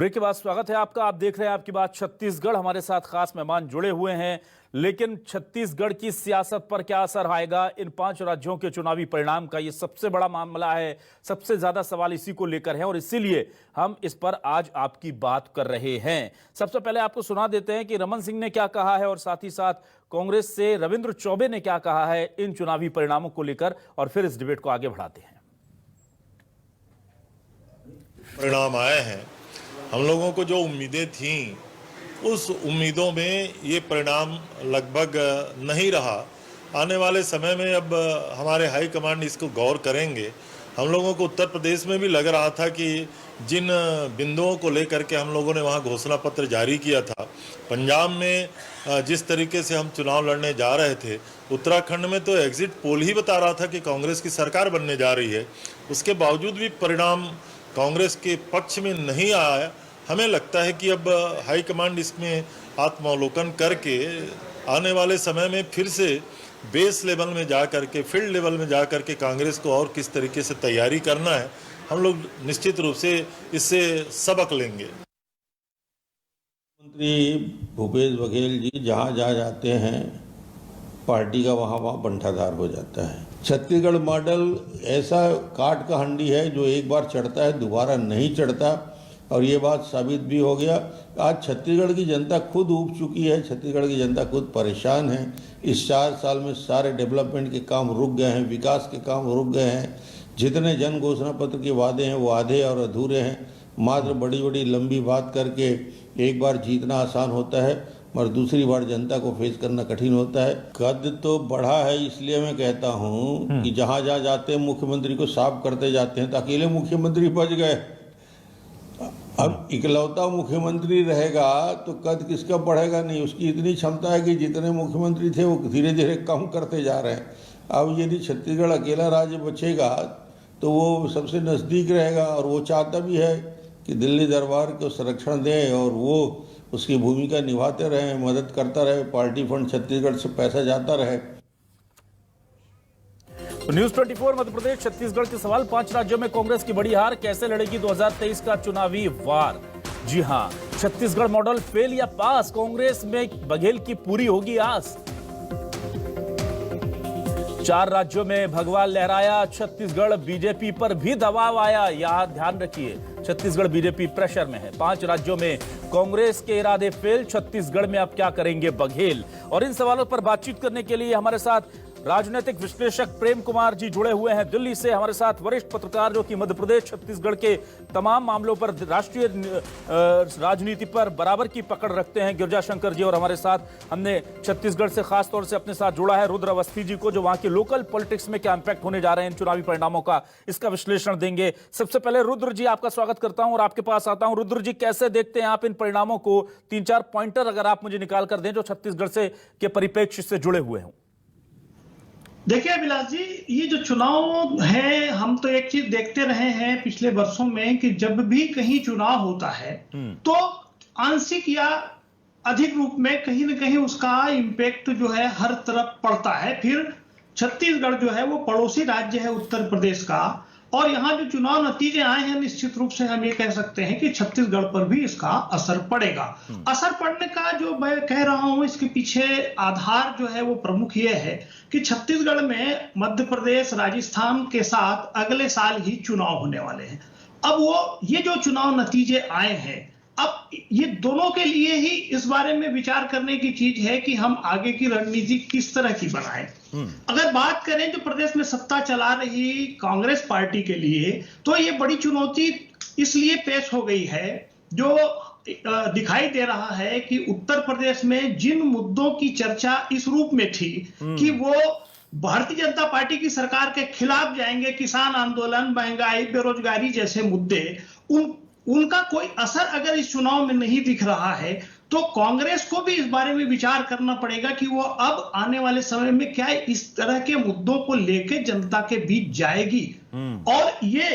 Break के बाद स्वागत है आपका। आप देख रहे हैं आपकी बात छत्तीसगढ़। हमारे साथ खास मेहमान जुड़े हुए हैं। लेकिन छत्तीसगढ़ की सियासत पर क्या असर आएगा, इन 5 राज्यों के चुनावी परिणाम का ये सबसे बड़ा मामला है। सबसे ज्यादा सवाल इसी को लेकर है और इसीलिए हम इस पर आज आपकी बात कर रहे हैं। सबसे पहले आपको सुना देते हैं कि रमन सिंह ने क्या कहा है और साथ ही साथ कांग्रेस से रविंद्र चौबे ने क्या कहा है इन चुनावी परिणामों को लेकर, और फिर इस डिबेट को आगे बढ़ाते हैं। परिणाम आए हैं, हम लोगों को जो उम्मीदें थीं उस उम्मीदों में ये परिणाम लगभग नहीं रहा। आने वाले समय में अब हमारे हाई कमांड इसको गौर करेंगे। हम लोगों को उत्तर प्रदेश में भी लग रहा था कि जिन बिंदुओं को लेकर के हम लोगों ने वहाँ घोषणा पत्र जारी किया था, पंजाब में जिस तरीके से हम चुनाव लड़ने जा रहे थे, उत्तराखंड में तो एग्जिट पोल ही बता रहा था कि कांग्रेस की सरकार बनने जा रही है। उसके बावजूद भी परिणाम कांग्रेस के पक्ष में नहीं आया। हमें लगता है कि अब हाईकमांड इसमें आत्मावलोकन करके आने वाले समय में फिर से बेस लेवल में जा करके, फील्ड लेवल में जा करके कांग्रेस को और किस तरीके से तैयारी करना है, हम लोग निश्चित रूप से इससे सबक लेंगे। मुख्यमंत्री भूपेश बघेल जी जहाँ जा जाते हैं पार्टी का वहाँ बंटाधार हो जाता है। छत्तीसगढ़ मॉडल ऐसा काट का हंडी है जो एक बार चढ़ता है दोबारा नहीं चढ़ता, और ये बात साबित भी हो गया। आज छत्तीसगढ़ की जनता खुद ऊब चुकी है, छत्तीसगढ़ की जनता खुद परेशान है। इस 4 साल में सारे डेवलपमेंट के काम रुक गए हैं, विकास के काम रुक गए हैं। जितने जन घोषणा पत्र के वादे हैं वो आधे और अधूरे हैं। मात्र बड़ी बड़ी लंबी बात करके एक बार जीतना आसान होता है और दूसरी बार जनता को फेस करना कठिन होता है। कद तो बढ़ा है, इसलिए मैं कहता हूँ कि जहाँ जहाँ जाते हैं मुख्यमंत्री को साफ करते जाते हैं। तो अकेले मुख्यमंत्री बच गए, अब इकलौता मुख्यमंत्री रहेगा तो कद किसका बढ़ेगा नहीं। उसकी इतनी क्षमता है कि जितने मुख्यमंत्री थे वो धीरे धीरे कम करते जा रहे हैं। अब यदि छत्तीसगढ़ अकेला राज्य बचेगा तो वो सबसे नज़दीक रहेगा, और वो चाहता भी है कि दिल्ली दरबार को संरक्षण दें और वो उसकी भूमिका निभाते रहे, मदद करता रहे, पार्टी फंड छत्तीसगढ़ से पैसा जाता रहे। तो न्यूज 24 मध्य प्रदेश छत्तीसगढ़ के सवाल। 5 राज्यों में कांग्रेस की बड़ी हार, कैसे लड़ेगी 2023 का चुनावी वार। जी हां, छत्तीसगढ़ मॉडल फेल या पास, कांग्रेस में बघेल की पूरी होगी आस। 4 राज्यों में भगवा लहराया, छत्तीसगढ़ बीजेपी पर भी दबाव आया। यहां ध्यान रखिए, छत्तीसगढ़ बीजेपी प्रेशर में है। 5 राज्यों में कांग्रेस के इरादे फेल, छत्तीसगढ़ में अब क्या करेंगे बघेल। और इन सवालों पर बातचीत करने के लिए हमारे साथ राजनीतिक विश्लेषक प्रेम कुमार जी जुड़े हुए हैं दिल्ली से। हमारे साथ वरिष्ठ पत्रकार जो कि मध्य प्रदेश छत्तीसगढ़ के तमाम मामलों पर, राष्ट्रीय राजनीति पर बराबर की पकड़ रखते हैं, गिरजा शंकर जी। और हमारे साथ हमने छत्तीसगढ़ से खास तौर से अपने साथ जोड़ा है रुद्र अवस्थी जी को, जो वहां के लोकल पॉलिटिक्स में क्या इंपैक्ट होने जा रहे हैं इन चुनावी परिणामों का, इसका विश्लेषण देंगे। सबसे पहले रुद्र जी आपका स्वागत करता हूं और आपके पास आता हूं। रुद्र जी, कैसे देखते हैं आप इन परिणामों को? 3-4 पॉइंटर अगर आप मुझे निकाल कर दें जो छत्तीसगढ़ से के परिप्रेक्ष्य से जुड़े हुए हों। देखिए अभिलाष जी, ये जो चुनाव है, हम तो एक चीज देखते रहे हैं पिछले वर्षों में कि जब भी कहीं चुनाव होता है तो आंशिक या अधिक रूप में कहीं ना कहीं उसका इम्पैक्ट जो है हर तरफ पड़ता है। फिर छत्तीसगढ़ जो है वो पड़ोसी राज्य है उत्तर प्रदेश का, और यहाँ जो चुनाव नतीजे आए हैं निश्चित रूप से हम ये कह सकते हैं कि छत्तीसगढ़ पर भी इसका असर पड़ेगा। असर पड़ने का जो मैं कह रहा हूं, इसके पीछे आधार जो है वो प्रमुख ये है कि छत्तीसगढ़ में मध्य प्रदेश, राजस्थान के साथ अगले साल ही चुनाव होने वाले हैं। अब वो ये जो चुनाव नतीजे आए हैं, अब ये दोनों के लिए ही इस बारे में विचार करने की चीज है कि हम आगे की रणनीति किस तरह की बनाएं। अगर बात करें जो प्रदेश में सत्ता चला रही कांग्रेस पार्टी के लिए, तो ये बड़ी चुनौती इसलिए पेश हो गई है, जो दिखाई दे रहा है कि उत्तर प्रदेश में जिन मुद्दों की चर्चा इस रूप में थी कि वो भारतीय जनता पार्टी की सरकार के खिलाफ जाएंगे, किसान आंदोलन, महंगाई, बेरोजगारी जैसे मुद्दे, उनका कोई असर अगर इस चुनाव में नहीं दिख रहा है तो कांग्रेस को भी इस बारे में विचार करना पड़ेगा कि वो अब आने वाले समय में क्या इस तरह के मुद्दों को लेकर जनता के बीच जाएगी। और ये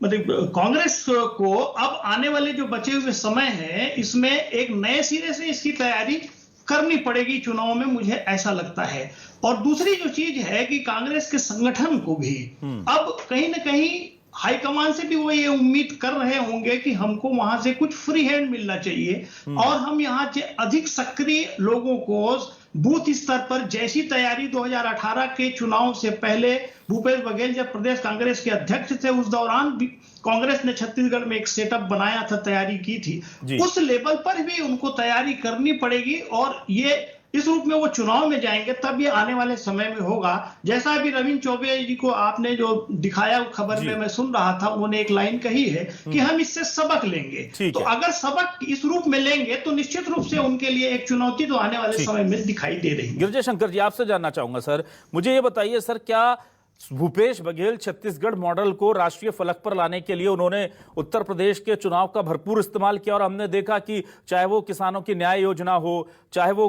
मतलब कांग्रेस को अब आने वाले जो बचे हुए समय है, इसमें एक नए सिरे से इसकी तैयारी करनी पड़ेगी चुनाव में, मुझे ऐसा लगता है। और दूसरी जो चीज है कि कांग्रेस के संगठन को भी अब कहीं ना कहीं हाईकमान से भी वो ये उम्मीद कर रहे होंगे कि हमको वहां से कुछ फ्री हैंड मिलना चाहिए और हम यहाँ से अधिक सक्रिय लोगों को बूथ स्तर पर, जैसी तैयारी 2018 के चुनाव से पहले भूपेश बघेल जब प्रदेश कांग्रेस के अध्यक्ष थे उस दौरान भी कांग्रेस ने छत्तीसगढ़ में एक सेटअप बनाया था, तैयारी की थी, उस लेवल पर भी उनको तैयारी करनी पड़ेगी और ये इस रूप में वो चुनाव में जाएंगे तब ये आने वाले समय में होगा। जैसा अभी रविंद्र चौबे जी को आपने जो दिखाया खबर में मैं सुन रहा था, उन्होंने एक लाइन कही है कि हम इससे सबक लेंगे। तो अगर सबक इस रूप में लेंगे तो निश्चित रूप से उनके लिए एक चुनौती तो आने वाले समय में दिखाई दे रही है। गिरिजा शंकर जी, आपसे जानना चाहूंगा सर, मुझे ये बताइए सर, क्या भूपेश बघेल छत्तीसगढ़ मॉडल को राष्ट्रीय फलक पर लाने के लिए उन्होंने उत्तर प्रदेश के चुनाव का भरपूर इस्तेमाल किया और हमने देखा कि चाहे वो किसानों की न्याय योजना हो, चाहे वो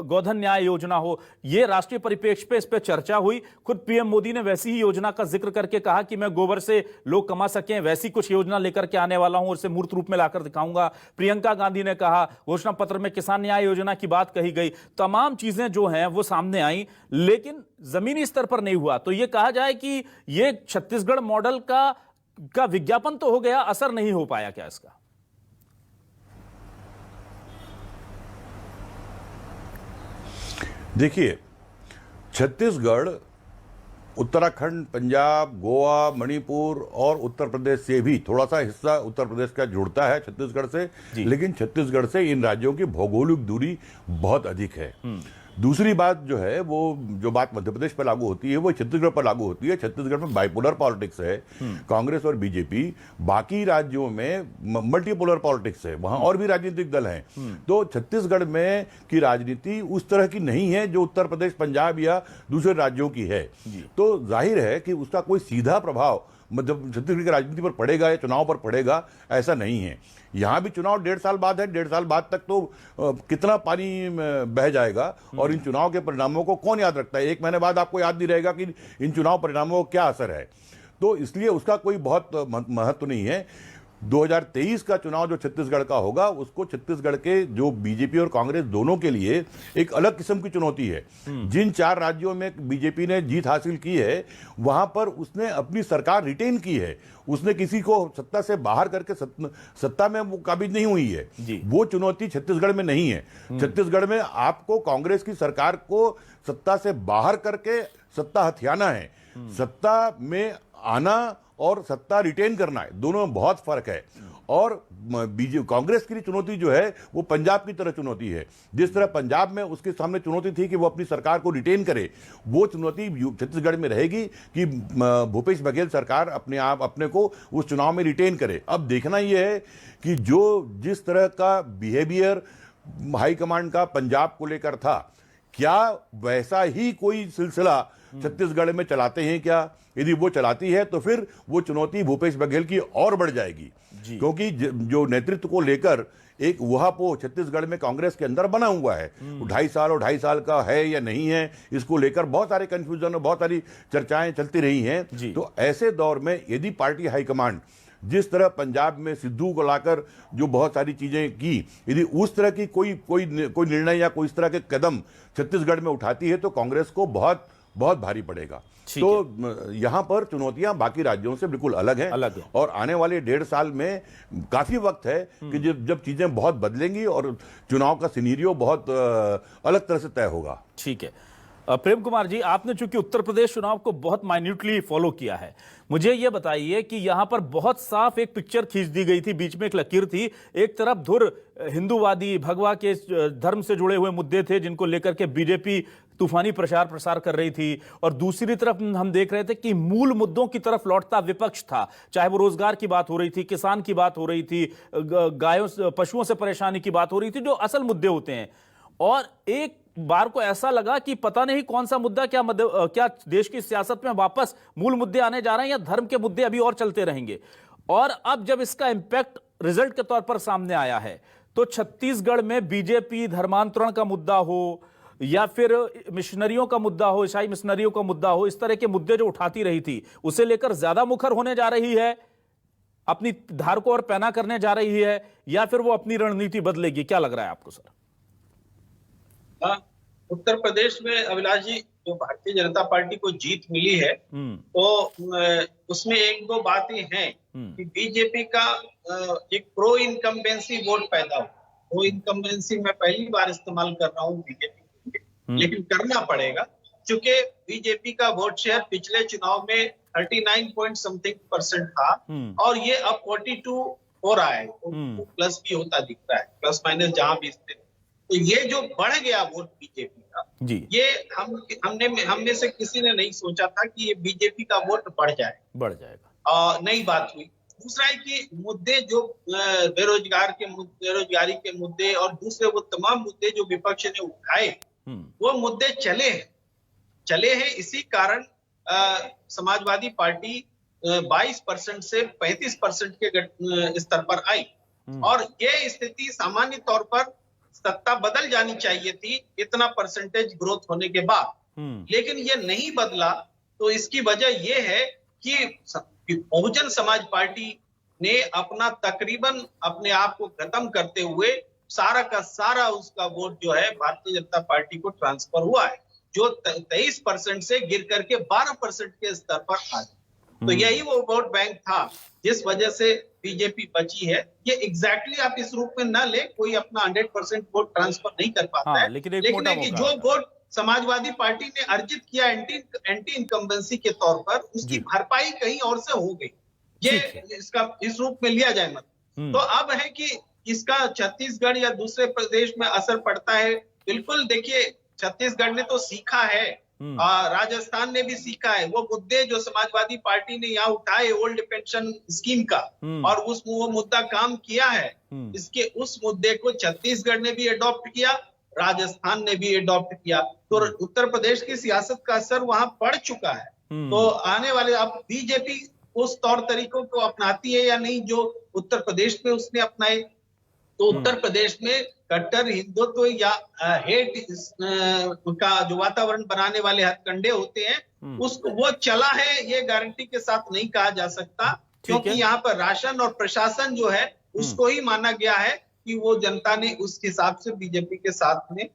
गोधन न्याय योजना हो, ये राष्ट्रीय परिप्रेक्ष्य पे इस पे चर्चा हुई। खुद पीएम मोदी ने वैसी ही योजना का जिक्र करके कहा कि मैं गोबर से लोग कमा सकें वैसी कुछ योजना लेकर के आने वाला हूं और इसे मूर्त रूप में लाकर दिखाऊंगा। प्रियंका गांधी ने कहा, घोषणा पत्र में किसान न्याय योजना की बात कही गई, तमाम चीजें जो हैं वो सामने आई, लेकिन जमीनी स्तर पर नहीं हुआ। तो ये कहा जाए कि ये छत्तीसगढ़ मॉडल का विज्ञापन तो हो गया, असर नहीं हो पाया क्या इसका? देखिए, छत्तीसगढ़ उत्तराखंड, पंजाब, गोवा, मणिपुर और उत्तर प्रदेश से भी थोड़ा सा हिस्सा उत्तर प्रदेश का जुड़ता है छत्तीसगढ़ से, लेकिन छत्तीसगढ़ से इन राज्यों की भौगोलिक दूरी बहुत अधिक है। दूसरी बात जो है, वो जो बात मध्य प्रदेश पर लागू होती है वो छत्तीसगढ़ पर लागू होती है। छत्तीसगढ़ में बाइपोलर पॉलिटिक्स है, कांग्रेस और बीजेपी। बाकी राज्यों में मल्टीपोलर पॉलिटिक्स है, वहां और भी राजनीतिक दल हैं। तो छत्तीसगढ़ में की राजनीति उस तरह की नहीं है जो उत्तर प्रदेश, पंजाब या दूसरे राज्यों की है। तो जाहिर है कि उसका कोई सीधा प्रभाव मतलब छत्तीसगढ़ की राजनीति पर पड़ेगा या चुनाव पर पड़ेगा, ऐसा नहीं है। यहाँ भी चुनाव 1.5 साल बाद है, 1.5 साल बाद तक तो कितना पानी बह जाएगा और इन चुनाव के परिणामों को कौन याद रखता है। 1 महीने बाद आपको याद नहीं रहेगा कि इन चुनाव परिणामों का क्या असर है। तो इसलिए उसका कोई बहुत महत्व नहीं है। 2023 का चुनाव जो छत्तीसगढ़ का होगा, उसको छत्तीसगढ़ के जो बीजेपी और कांग्रेस दोनों के लिए एक अलग किस्म की चुनौती है। जिन 4 राज्यों में बीजेपी ने जीत हासिल की है, वहां पर उसने अपनी सरकार रिटेन की है। उसने किसी को सत्ता से बाहर करके सत्ता में वो काबिज नहीं हुई है। वो चुनौती छत्तीसगढ़ में नहीं है। छत्तीसगढ़ में आपको कांग्रेस की सरकार को सत्ता से बाहर करके सत्ता हथियाना है। सत्ता में आना और सत्ता रिटेन करना है, दोनों में बहुत फर्क है। और कांग्रेस की चुनौती जो है वो पंजाब की तरह चुनौती है। जिस तरह पंजाब में उसके सामने चुनौती थी कि वो अपनी सरकार को रिटेन करे, वो चुनौती छत्तीसगढ़ में रहेगी कि भूपेश बघेल सरकार अपने को उस चुनाव में रिटेन करे। अब देखना यह है कि जिस तरह का बिहेवियर हाईकमांड का पंजाब को लेकर था, क्या वैसा ही कोई सिलसिला छत्तीसगढ़ में चलाते हैं क्या? यदि वो चलाती है तो फिर वो चुनौती भूपेश बघेल की और बढ़ जाएगी, क्योंकि जो नेतृत्व को लेकर एक वहापो छत्तीसगढ़ में कांग्रेस के अंदर बना हुआ है, 2.5 साल का है या नहीं है, इसको लेकर बहुत सारे कंफ्यूजन और बहुत सारी चर्चाएं चलती रही हैं। तो ऐसे दौर में यदि पार्टी हाईकमांड जिस तरह पंजाब में सिद्धू को लाकर जो बहुत सारी चीजें की, यदि उस तरह की कोई निर्णय या कोई इस तरह के कदम छत्तीसगढ़ में उठाती है तो कांग्रेस को बहुत बहुत भारी पड़ेगा। तो यहां पर चुनौतियां बाकी राज्यों से बिल्कुल अलग हैं। और आने वाले 1.5 साल में काफी वक्त है कि जब चीजें बहुत बदलेंगी और चुनाव का सिनेरियो बहुत अलग तरह से तय होगा। ठीक है, प्रेम कुमार जी, आपने चूंकि उत्तर प्रदेश चुनाव को बहुत माइन्यूटली फॉलो किया है, मुझे यह बताइए कि यहां पर बहुत साफ एक पिक्चर खींच दी गई थी, बीच में एक लकीर थी। एक तरफ धुर हिंदूवादी भगवा के धर्म से जुड़े हुए मुद्दे थे जिनको लेकर के बीजेपी तूफानी प्रचार प्रसार कर रही थी, और दूसरी तरफ हम देख रहे थे कि मूल मुद्दों की तरफ लौटता विपक्ष था। चाहे वो रोजगार की बात हो रही थी, किसान की बात हो रही थी, गायों पशुओं से परेशानी की बात हो रही थी, जो असल मुद्दे होते हैं। और एक बार को ऐसा लगा कि पता नहीं कौन सा मुद्दा क्या देश की सियासत में वापस मूल मुद्दे आने जा रहे हैं या धर्म के मुद्दे अभी और चलते रहेंगे। और अब जब इसका इंपैक्ट रिजल्ट के तौर पर सामने आया है, तो छत्तीसगढ़ में बीजेपी धर्मांतरण का मुद्दा हो या फिर मिशनरियों का मुद्दा हो, ईसाई मिशनरियों का मुद्दा हो, इस तरह के मुद्दे जो उठाती रही थी, उसे लेकर ज्यादा मुखर होने जा रही है, अपनी धार को और पैना करने जा रही है, या फिर वो अपनी रणनीति बदलेगी? क्या लग रहा है आपको सर? उत्तर प्रदेश में अभिलाष जी जो भारतीय जनता पार्टी को जीत मिली है तो उसमें एक दो बातें हैं कि बीजेपी का एक प्रो इनकम्बेंसी वोट पैदा हुआ। प्रो इनकम्बेंसी मैं पहली बार इस्तेमाल कर रहा हूँ बीजेपी, लेकिन करना पड़ेगा क्योंकि बीजेपी का वोट शेयर पिछले चुनाव में 39% था और ये अब 42 हो रहा है, प्लस भी होता दिख रहा है, प्लस माइनस जहां भी स्थित। तो ये जो बढ़ गया वोट बीजेपी का जी, ये हम में से किसी ने नहीं सोचा था कि ये बीजेपी का वोट बढ़ जाएगा। नई बात हुई। दूसरा है कि मुद्दे जो बेरोजगारी के मुद्दे और दूसरे वो तमाम मुद्दे जो विपक्ष ने उठाए वो मुद्दे चले हैं। इसी कारण समाजवादी पार्टी 22% से 35% के स्तर पर आई और ये स्थिति सामान्य तौर पर सत्ता बदल जानी चाहिए थी इतना परसेंटेज ग्रोथ होने के बाद, लेकिन ये नहीं बदला। तो इसकी वजह ये है कि बहुजन समाज पार्टी ने अपना तकरीबन अपने आप को खत्म करते हुए सारा का सारा उसका वोट जो है भारतीय जनता पार्टी को ट्रांसफर हुआ है, जो 23% से गिर करके 12% के स्तर पर आ गया। तो यही वो वोट बैंक था जिस वजह से बीजेपी बची है। ये एग्जैक्टली आप इस रूप में न ले, कोई अपना 100% वोट ट्रांसफर नहीं कर पाता है, लेकिन कि जो वोट समाजवादी पार्टी ने अर्जित किया एंटी इनकम्बेंसी के तौर पर, उसकी भरपाई कहीं और से हो गई। ये इसका इस रूप में लिया जाए मत। तो अब है कि इसका छत्तीसगढ़ या दूसरे प्रदेश में असर पड़ता है। बिल्कुल, देखिए छत्तीसगढ़ ने तो सीखा है, राजस्थान ने भी सीखा है। वो मुद्दे जो समाजवादी पार्टी ने यहाँ उठाए ओल्ड पेंशन स्कीम का और वो मुद्दा काम किया है, इसके उस मुद्दे को छत्तीसगढ़ ने भी अडॉप्ट किया, राजस्थान ने भी अडॉप्ट किया। तो उत्तर प्रदेश की सियासत का असर वहां पड़ चुका है। तो आने वाले अब बीजेपी उस तौर तरीकों को अपनाती है या नहीं जो उत्तर प्रदेश में उसने अपनाए। तो उत्तर प्रदेश में कट्टर हिंदुत्व या हेट का जो वातावरण बनाने वाले हथकंडे होते हैं उसको वो चला है, ये गारंटी के साथ नहीं कहा जा सकता, क्योंकि यहाँ पर राशन और प्रशासन जो है उसको ही माना गया है कि वो जनता ने उस हिसाब से बीजेपी के साथ में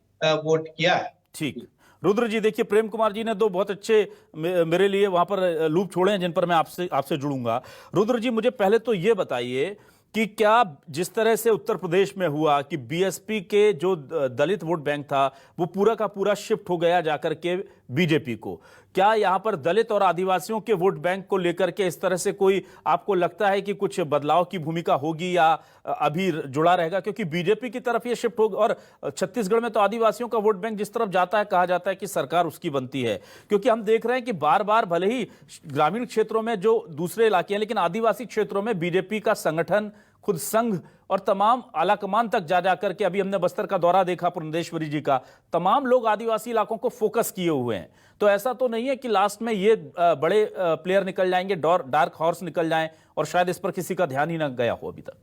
वोट किया है। ठीक। रुद्र जी, देखिए प्रेम कुमार जी ने दो बहुत अच्छे मेरे लिए वहां पर लूप छोड़े हैं जिन पर मैं आपसे जुड़ूंगा। रुद्र जी, मुझे पहले तो ये बताइए कि क्या जिस तरह से उत्तर प्रदेश में हुआ कि बीएसपी के जो दलित वोट बैंक था वो पूरा का पूरा शिफ्ट हो गया जाकर के बीजेपी को, क्या यहां पर दलित और आदिवासियों के वोट बैंक को लेकर के इस तरह से कोई आपको लगता है कि कुछ बदलाव की भूमिका होगी या अभी जुड़ा रहेगा? क्योंकि बीजेपी की तरफ ये शिफ्ट होगा और छत्तीसगढ़ में तो आदिवासियों का वोट बैंक जिस तरफ जाता है कहा जाता है कि सरकार उसकी बनती है, क्योंकि हम देख रहे हैं कि बार बार भले ही ग्रामीण क्षेत्रों में जो दूसरे इलाके हैं लेकिन आदिवासी क्षेत्रों में बीजेपी का संगठन, खुद संघ और तमाम आलाकमान तक जा जाकर के, अभी हमने बस्तर का दौरा देखा पुरंदेश्वरी जी का, तमाम लोग आदिवासी इलाकों को फोकस किए हुए हैं। तो ऐसा तो नहीं है कि लास्ट में ये बड़े प्लेयर निकल जाएंगे, डार्क हॉर्स निकल जाएं और शायद इस पर किसी का ध्यान ही ना गया हो अभी तक?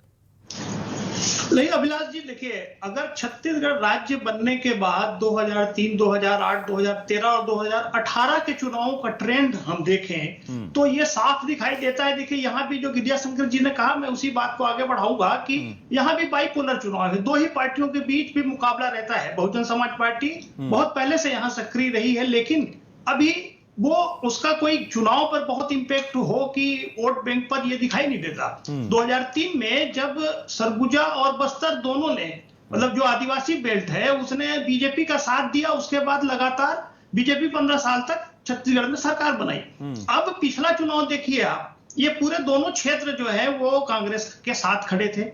नहीं अभिलाष जी, देखिए अगर छत्तीसगढ़ राज्य बनने के बाद 2003, 2008, 2013 और 2018 के चुनावों का ट्रेंड हम देखें तो ये साफ दिखाई देता है। देखिए यहाँ भी जो गिरिजाशंकर जी ने कहा, मैं उसी बात को आगे बढ़ाऊंगा कि यहाँ भी बाइपोलर चुनाव है, दो ही पार्टियों के बीच भी मुकाबला रहता है। बहुजन समाज पार्टी बहुत पहले से यहाँ सक्रिय रही है, लेकिन अभी वो उसका कोई चुनाव पर बहुत इंपैक्ट हो कि वोट बैंक पर ये दिखाई नहीं देता। 2003 में जब सरगुजा और बस्तर दोनों ने, मतलब जो आदिवासी बेल्ट है उसने बीजेपी का साथ दिया, उसके बाद लगातार बीजेपी 15 साल तक छत्तीसगढ़ में सरकार बनाई। अब पिछला चुनाव देखिए आप, ये पूरे दोनों क्षेत्र जो है वो कांग्रेस के साथ खड़े थे।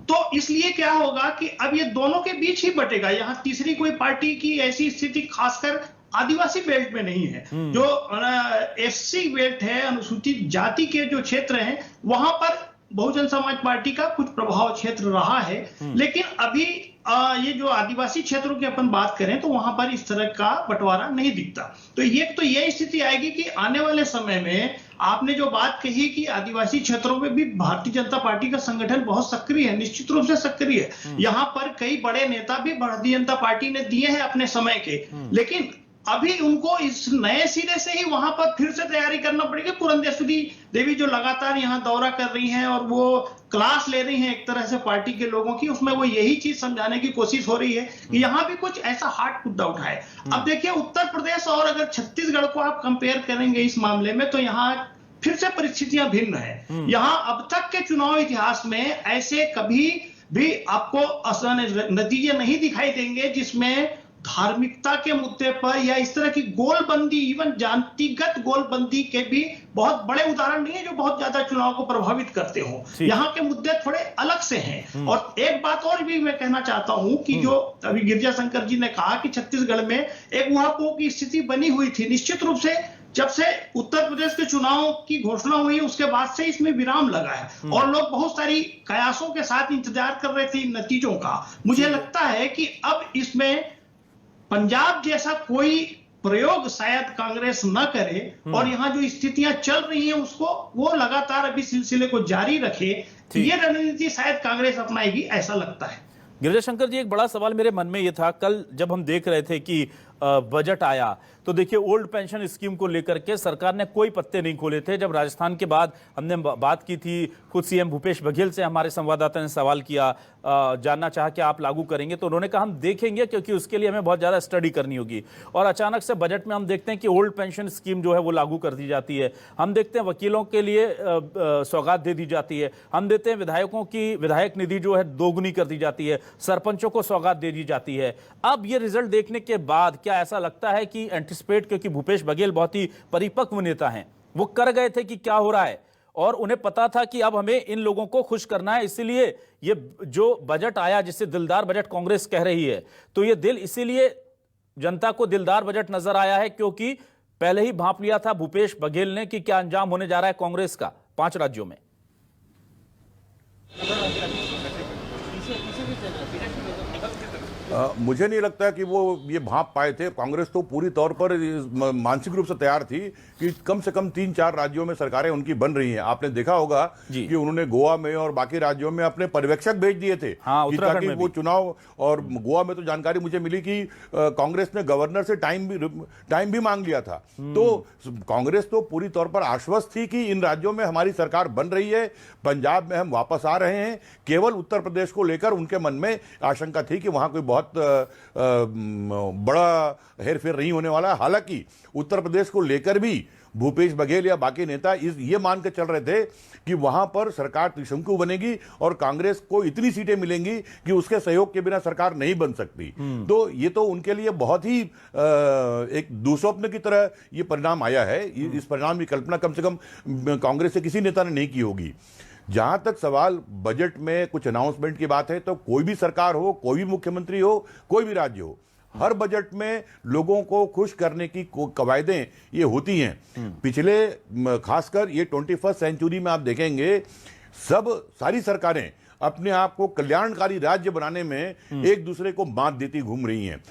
तो इसलिए क्या होगा कि अब ये दोनों के बीच ही बटेगा, यहाँ तीसरी कोई पार्टी की ऐसी स्थिति खासकर आदिवासी बेल्ट में नहीं है। जो एससी बेल्ट है, अनुसूचित जाति के जो क्षेत्र हैं, वहां पर बहुजन समाज पार्टी का कुछ प्रभाव क्षेत्र रहा है। लेकिन अभी ये जो आदिवासी क्षेत्रों की अपन बात करें तो वहां पर इस तरह का बंटवारा नहीं दिखता। तो ये स्थिति आएगी कि आने वाले समय में आपने जो बात कही कि आदिवासी क्षेत्रों में भी भारतीय जनता पार्टी का संगठन बहुत सक्रिय है, निश्चित रूप से सक्रिय है। यहाँ पर कई बड़े नेता भी भारतीय जनता पार्टी ने दिए हैं अपने समय के, लेकिन अभी उनको इस नए सिरे से ही वहां पर फिर से तैयारी करना पड़ेगी। पुरंदेश्वरी देवी जो लगातार यहाँ दौरा कर रही हैं और वो क्लास ले रही हैं एक तरह से पार्टी के लोगों की, उसमें वो यही चीज समझाने की कोशिश हो रही है कि यहाँ भी कुछ ऐसा हार्ड मुद्दा उठाए। अब देखिए उत्तर प्रदेश और अगर छत्तीसगढ़ को आप कंपेयर करेंगे इस मामले में, तो यहाँ फिर से परिस्थितियां भिन्न है। यहाँ अब तक के चुनाव इतिहास में ऐसे कभी भी आपको नतीजे नहीं दिखाई देंगे जिसमें धार्मिकता के मुद्दे पर या इस तरह की गोलबंदी, इवन जातिगत गोलबंदी के भी बहुत बड़े उदाहरण नहीं है जो बहुत ज्यादा चुनाव को प्रभावित करते हो। यहाँ के मुद्दे थोड़े अलग से हैं। और एक बात और भी मैं कहना चाहता हूं कि जो अभी गिरिजा शंकर जी ने कहा कि छत्तीसगढ़ में एक ऊहापोह की स्थिति बनी हुई थी, निश्चित रूप से जब से उत्तर प्रदेश के चुनाव की घोषणा हुई उसके बाद से इसमें विराम लगा है और लोग बहुत सारी कयासों के साथ इंतजार कर रहे थे इन नतीजों का। मुझे लगता है कि अब इसमें पंजाब जैसा कोई प्रयोग शायद कांग्रेस न करे और यहाँ जो स्थितियां चल रही हैं उसको वो लगातार अभी सिलसिले को जारी रखे। ये रणनीति शायद कांग्रेस अपनाएगी, ऐसा लगता है। गिरिजा शंकर जी, एक बड़ा सवाल मेरे मन में ये था, कल जब हम देख रहे थे कि बजट आया तो देखिए ओल्ड पेंशन स्कीम को लेकर के सरकार ने कोई पत्ते नहीं खोले थे। जब राजस्थान के बाद हमने बात की थी, खुद सीएम भूपेश बघेल से हमारे संवाददाता ने सवाल किया, जानना चाहा कि आप लागू करेंगे, तो उन्होंने कहा हम देखेंगे क्योंकि उसके लिए हमें बहुत ज़्यादा स्टडी करनी होगी। और अचानक से बजट में हम देखते हैं कि ओल्ड पेंशन स्कीम जो है वो लागू कर दी जाती है। हम देखते हैं वकीलों के लिए सौगात दे दी जाती है। हम देखते हैं विधायकों की विधायक निधि जो है दोगुनी कर दी जाती है, सरपंचों को सौगात दे दी जाती है। अब ये रिजल्ट देखने के बाद क्या ऐसा लगता है कि एंटिसिपेट, क्योंकि भूपेश बघेल बहुत ही परिपक्व नेता हैं, वो कर गए थे कि क्या हो रहा है और उन्हें पता था कि अब हमें इन लोगों को खुश करना है, इसीलिए ये जो बजट आया जिससे दिलदार बजट कांग्रेस कह रही है, तो ये इसीलिए जनता को दिलदार बजट नजर आया है क्योंकि पहले ही भांप लिया था भूपेश बघेल ने कि क्या अंजाम होने जा रहा है कांग्रेस का 5 राज्यों में। मुझे नहीं लगता कि वो ये भांप पाए थे। कांग्रेस तो पूरी तौर पर मानसिक रूप से तैयार थी कि कम से कम 3-4 राज्यों में सरकारें उनकी बन रही हैं। आपने देखा होगा कि उन्होंने गोवा में और बाकी राज्यों में अपने पर्यवेक्षक भेज दिए थे ताकि वो चुनाव, और गोवा में तो जानकारी मुझे मिली कि कांग्रेस ने गवर्नर से टाइम भी मांग लिया था। तो कांग्रेस तो पूरी तौर पर आश्वस्त थी कि इन राज्यों में हमारी सरकार बन रही है, पंजाब में हम वापस आ रहे हैं। केवल उत्तर प्रदेश को लेकर उनके मन में आशंका थी कि वहां कोई बहुत बड़ा हेरफेर नहीं होने वाला। हालांकि उत्तर प्रदेश को लेकर भी भूपेश बघेल या बाकी नेता ये मान के चल रहे थे कि वहां पर सरकार त्रिशंकु बनेगी और कांग्रेस को इतनी सीटें मिलेंगी कि उसके सहयोग के बिना सरकार नहीं बन सकती। तो ये तो उनके लिए बहुत ही एक दुस्वप्न की तरह ये परिणाम आया है। इस परिणाम की कल्पना कम से कम कांग्रेस से किसी नेता ने नहीं की होगी। जहां तक सवाल बजट में कुछ अनाउंसमेंट की बात है, तो कोई भी सरकार हो, कोई भी मुख्यमंत्री हो, कोई भी राज्य हो, हर बजट में लोगों को खुश करने की कवायदें ये होती हैं। पिछले खासकर ये 21st सेंचुरी में आप देखेंगे सारी सरकारें अपने आप को कल्याणकारी राज्य बनाने में एक दूसरे को मात देती घूम रही हैं।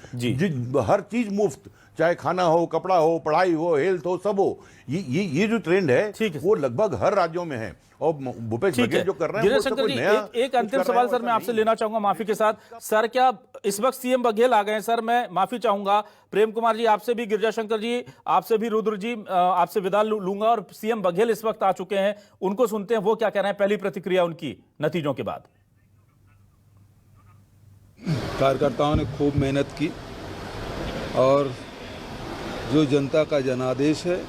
हर चीज मुफ्त, चाहे खाना हो, कपड़ा हो, पढ़ाई हो, हेल्थ हो, सब हो। ये जो ट्रेंड है वो लगभग हर राज्यों में है और भूपेश बघेल जो कर रहे हैं। शंकर जी, एक अंतिम सवाल सर मैं आपसे लेना चाहूंगा माफी के साथ। सर क्या इस वक्त सीएम बघेल आ गए हैं? सर मैं माफी चाहूंगा, प्रेम कुमार जी आपसे भी, गिरिजा शंकर जी आपसे भी, रुद्र जी आपसे विदा लूंगा, और सीएम बघेल इस वक्त आ चुके हैं, उनको सुनते हैं वो क्या कह रहे हैं। पहली प्रतिक्रिया उनकी नतीजों के बाद। कार्यकर्ताओं ने खूब मेहनत की और जो जनता का जनादेश है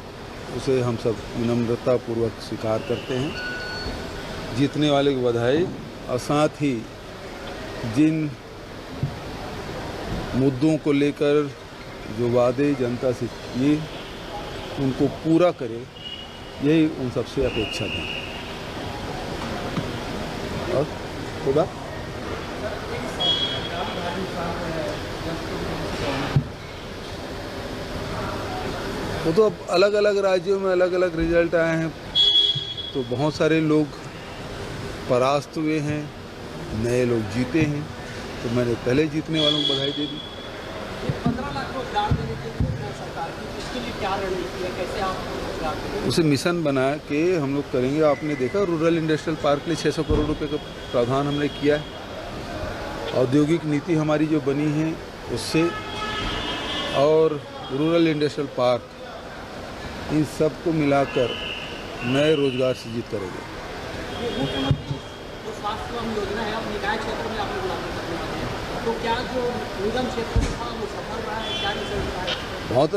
उसे हम सब विनम्रता पूर्वक स्वीकार करते हैं। जीतने वाले को बधाई, और साथ ही जिन मुद्दों को लेकर जो वादे जनता से किए उनको पूरा करे, यही उन सबसे अपेक्षा थी। और खुदा वो तो अब अलग अलग राज्यों में अलग अलग रिजल्ट आए हैं, तो बहुत सारे लोग परास्त हुए हैं, नए लोग जीते हैं, तो मैंने पहले जीतने वालों को बधाई दे दी। 15 लाख रोजगार देने की सरकार की, इसके लिए क्या रणनीति है, कैसे आप उसे मिशन बना के हम लोग करेंगे। आपने देखा रूरल इंडस्ट्रियल पार्क के लिए 600 करोड़ रुपए का प्रावधान हमने किया है। औद्योगिक नीति हमारी जो बनी है उससे, और रूरल इंडस्ट्रियल पार्क, इन सब को मिलाकर नए रोजगार सृजित करेंगे। मुख्यमंत्री जो स्वास्थ्य एवं योजना है, अब निकाय क्षेत्र में आपने लागू करने वाले हैं, तो क्या जो निगम क्षेत्र में था वो सफल रहा है, क्या रिजल्ट रहा है? बहुत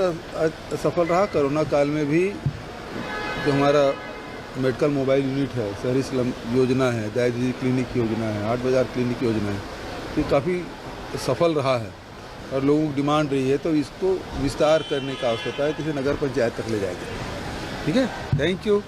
सफल रहा। कोरोना काल में भी जो हमारा मेडिकल मोबाइल यूनिट है, शहरी स्लम योजना है, दायदी क्लिनिक योजना है, 8 बाजार क्लिनिक योजना है, ये काफ़ी सफल रहा है और लोगों की डिमांड रही है, तो इसको विस्तार करने का आवश्यकता है, किसी नगर पंचायत तक ले जाएंगे। ठीक है, थैंक यू।